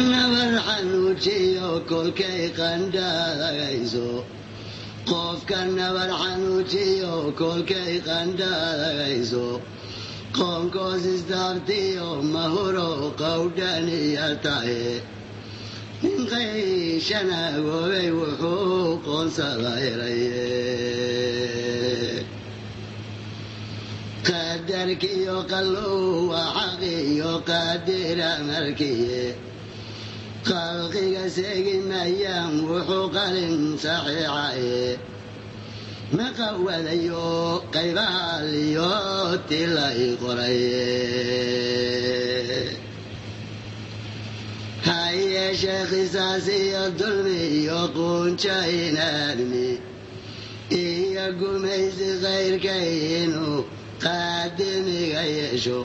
nabarxanuujiyo kolkay qandhadagayso qofka nabarxanuujiyo kolkay qandhadagayso qoonkoos isdaartiyo mahuro qowdhaniya tahe ninqayshanaagoobay wuxuu qoonsadayraye qadarkiyo qalluwa xaqiyo qaadira markiye qalqiga seegi mayaan wuxuu qalin saxiixaye maqawadayo qaybaaliyo tilay qoraye hayeeshee qisaas iyo dulmi iyo quunja inaadmi iyo gumaysi kayrkay inuu qaadimiga yeesho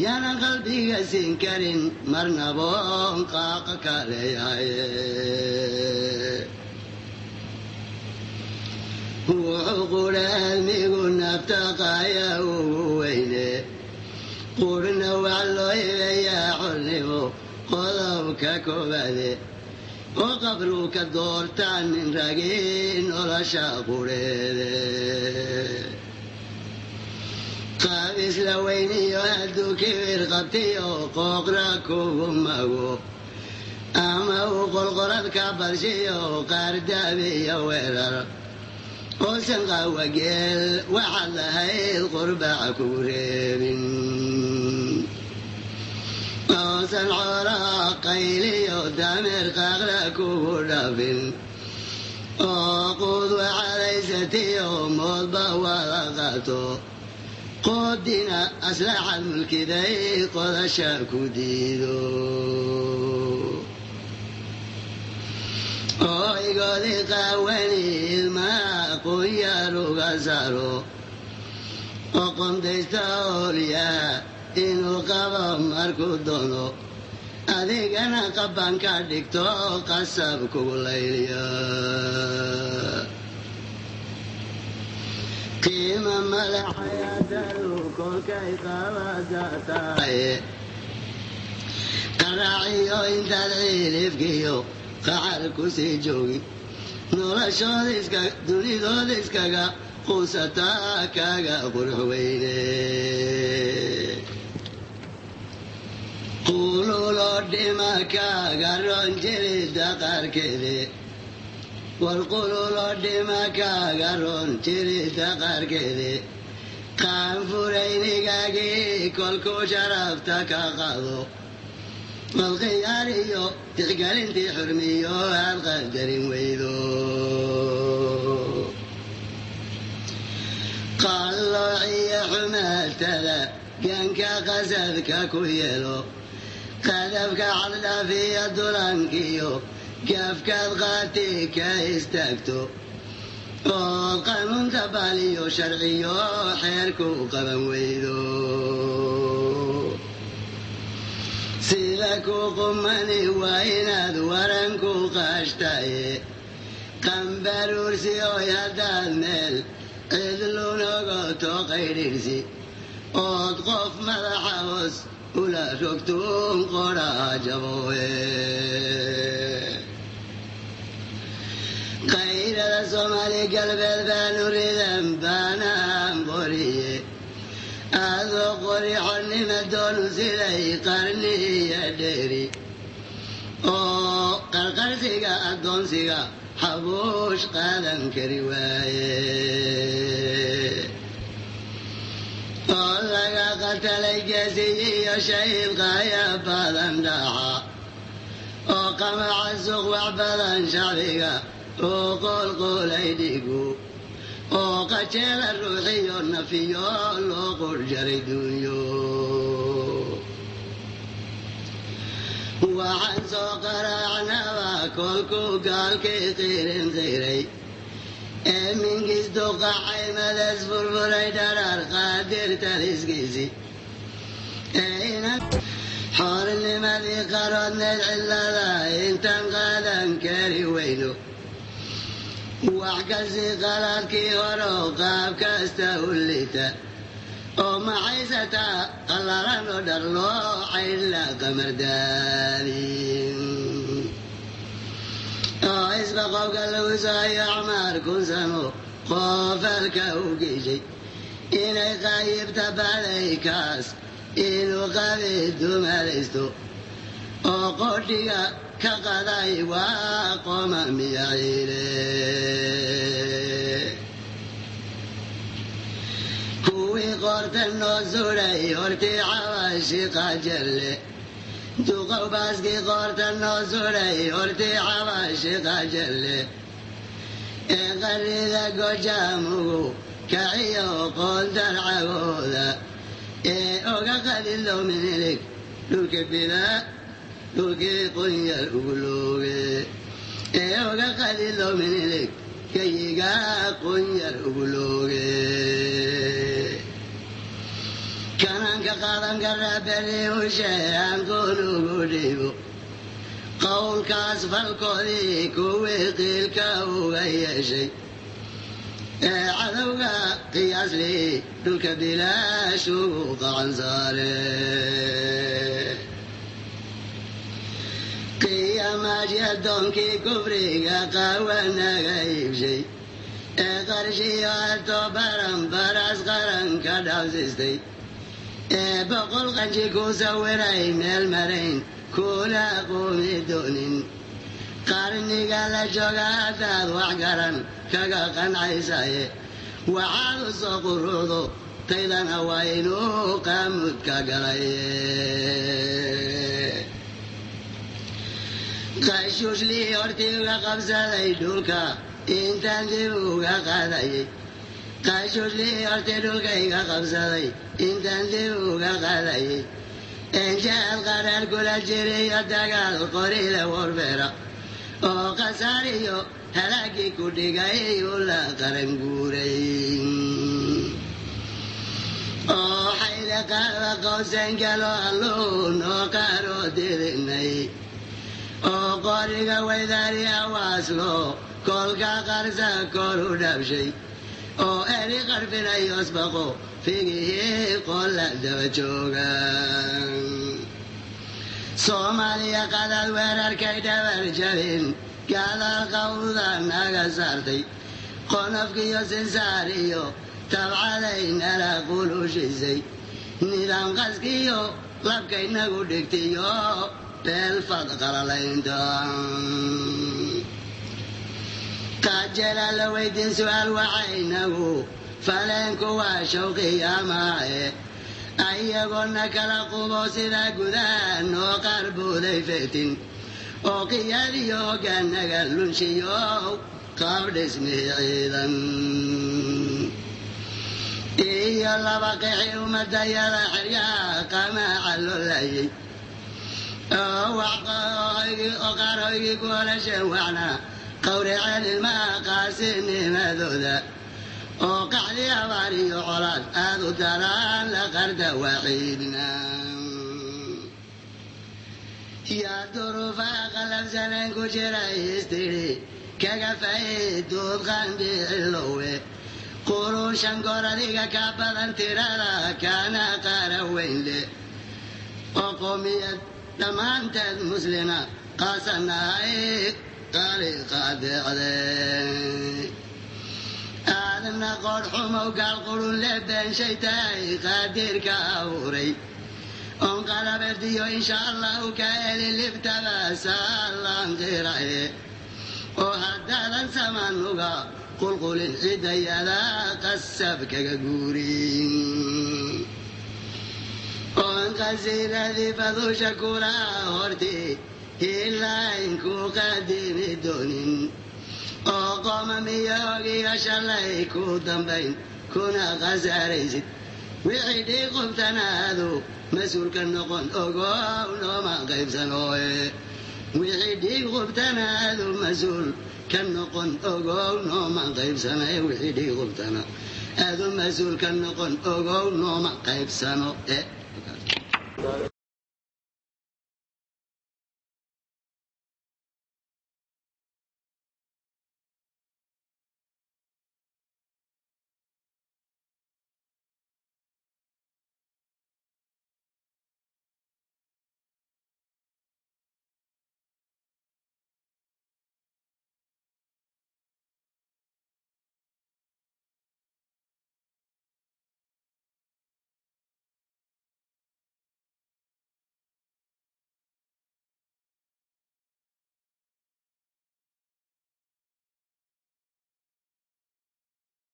yana qalbiga siin karin marnaboon qaaqa kaleeyahaye wuxuu qudhaamigu naftaqaya ugu weyne qurhna wax loo hibeeyaa xolnimo qodobka koobade oo qabruu ka doortaan nin ragii nolosha qudheede qaabis la weyniyo hadduu kibir qabtiyo qooqra kugu mago ama uu qolqorad ka badshiyo qaardaabiyo weerar oosan qawageel waxaad lahayd qurbaca kugu reebin oosan xoolaha qayliyo dameer qaaqla kugu dhafin oo quud waxadaysatiyo moodba wada qaato qoodina aslaxad mulkiday qodasha ku diido oo igoodi qaawani ilmaa qunyaaruga saaro oo qondaysta oolyaha inuu qabo markuu doono adigana qaban ka dhigto qasab kugu layliya qiima madaxayadalu kolkay qabada tahay qaraaciyo intaad ciilifkiyo qacar ku sii joogin noloshooda dunidooda iskaga quusataa kaga qurux weyne qululoo dhima kaaga ron jirida qaarkeede warqululoo dhima kaaga ron jirida qaarkeede qaanfuraynigaagii kolkuu sharafta ka qado malqiyaariyo tixgelintii xurmiyo aad qadarin weydo qalloociyo xumaatada ganka qasadka ku yeelo qadabka caldhafiyo dulankiyo gaafkaad qaati ka istaagto ood qanuunta baaliyo sharciyo xeerku qaban weydo sida ku qumani waa inaad waranku qaashtaye qambaruursiyoy haddaad meel cidlunogoto qaydhirsi ood qof madaxa hoos ula rogtuun qoraa jabooye qayrada soomaali galbeed baanu ridan baanaan qoriye adoo qori xonnima doonu siday qarniya dheeri oo qarqarsiga addoonsiga xabuush qaadan kari waaye oo laga qatalay geesiyiyo shahid qaaya badan dhaca oo qamaca suq wax badan shacbiga oo qoolqoolay dhigu oo qajeela ruuxiyo nafiyo loo qurjaray dunyo waxaan soo qaraacnaba kolkuu gaalkii qiirin qiiray ee mingiis duqacay madas furfuray dharaar qaadir taliskiisi ee inan xoornimadii qaroodneed cilada intaan qaadan kari weyno wax kasii qalaadkii horo qaab kasta u lita ومعيسة قلران ودرلو عيلا قمرداني اسبقوا قالوا زي عمار كنسانو خوف الكوكيشي إني غايب تبالي كاس إنو غابد مالستو وقوتيا كقضاي وقوم ميعيلي كوي قرط النزولي ورتي عواشي قاجلي دوغو باسكي قرط النزولي ورتي عواشي قاجلي غريذا قجامو كعيو قلت العبوذا اوغا قليلو من لك لوك بلا لوك قنيا الأقلوغي اوغا قليلو من لك كيغا قنيا الأقلوغي كانان كقادم قربني وشيئا قلوغو ديبو قول كاسف الكوري كوي قيل كوغي شيء عذوغا قياس لي دلك بلا شوق عن صالح قيام جدون كي كفري قاوانا غيب شيء قرشي وارتو برم براس قرن كدوزستي بقول قنجي كو سوري ميل مرين كولا قومي دونين قارني قال جوغا داد وحقرن كاقا قنعيساي وعاد السوق الروضو تيلان هواينو قامت كاقراي قاشوش لي ورتي وقبسا ليدولكا انتان ديبوغا قاداي قاشوش لي ورتي دولكا قبسا لي انتان ديبوغا قاداي إن جاء القرار كل الجري يدقى القريل والبيرا وقساريو هلاكي كوديغاي ولا قرنقوري حيلك قوسين قالوا اللون وقارو ديرني وقاريغا ويداري أواسلو كولكا قرسا كولو دبشي وإلي قرفنا يسبقو فيه قول دوجوغا صوماليا قد الورر كيد ورجلين قال القوضا نغسرتي قنفكيو سنساريو تبعالينا لا قولو شيزي نظام قسكيو لبكي نغو دكتيو بالفضقر ليندان قد جلال ويدين سؤال وعينه فلنكو وشوقي يا معي أيقولنا كالقبو سيدا قدان وقربو ذيفتين وقياديو كان قلن شيو قبل اسمه عيدا إيا الله بقيحي ومدى الحريا كما علو لي وقارو قول شوعنا قوري علي المقاسم مذوذا وقعلي أباري عراد أذو تران لقرد وحيدنا يا دروفا قلب زنان كجرا يستري كغفاي دوبخان بيعلوه قروشا قراريك كابلا ترالا كان قاروين لي وقومية دمانت المسلمة قاسنا قالي قادع عليك آدمنا قول حمو قال قولون لبين شيتاي قادر كاوري انقلب ديو إن شاء الله كايل اللي ابتبس الله غيره وهدادا سمان نقا قل قل الحدي لا قسب كقورين وانقزين ذي فذو شكورا هورتي إلا إنكو قديم الدونين وقوم ميوغي أشاليكو دنبين كنا غزاريزت وعيدي قبتنا هذو مسؤول كالنقون أقوى نوما قيب سنوه وعيدي قبتنا هذو مسؤول كالنقون أقوى نوما قيب سنوه وعيدي قبتنا هذو مسؤول كالنقون أقوى نوما قيب سنوه